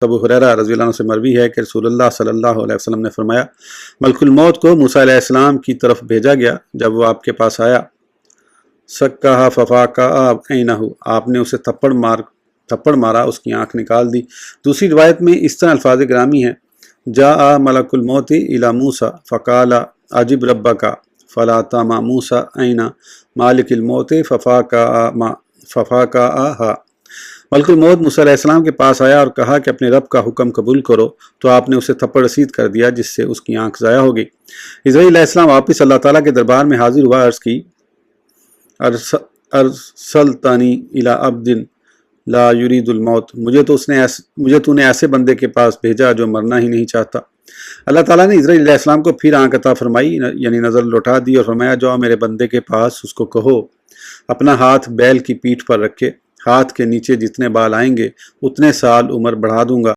ابو ہریرہ رضی اللہ عنہ سے مروی ہے کہ رسول اللہ صلی اللہ علیہ وسلم نے فرمایا، ملک الموت کو موسیٰ علیہ السلام کی طرف بھیجا گیا۔ جب وہ آپ کے پاس آیا، سکّہا ففاقع عینہ، آپ نے اسے تھپڑ مارا، اس کی آنکھ نکال دی۔ دوسری روایت میں اس طرح الفاظ گرامی ہیں، جاء ملک الموت الی موسیٰ فقال عجب ربک فلا تما موسیٰ عین مالک الموت ففاقعہا۔ ملک الموت موسیٰ علیہ السلام کے پاس آیا اور کہا کہ اپنے رب کا حکم قبول کرو، تو آپ نے اسے تھپڑ رسید کر دیا جس سے اس کی آنکھ ضائع ہو گئی۔ اسرائیل علیہ السلام واپس اللہ تعالیٰ کے دربار میں حاضر ہوا، عرض کی، ارسلتنی الی عبد لا یرید الموت، مجھے تو نے ایسے بندے کے پاس بھیجا جو مرنا ہی نہیں چاہتا۔ اللہ تعالیٰ نے اسرائیل علیہ السلام کو پھر آنکھ عطا فرمائی، یعنی نظر لوٹا دی، اور فرمایا، جاؤ میرے بندے کے پاس، اس کو کہو اپنا ہاتھ بیل کی پیٹھ پر رکھے، ہاتھ کے نیچے جتنے بال آئیں گے اتنے سال عمر بڑھا دوں گا۔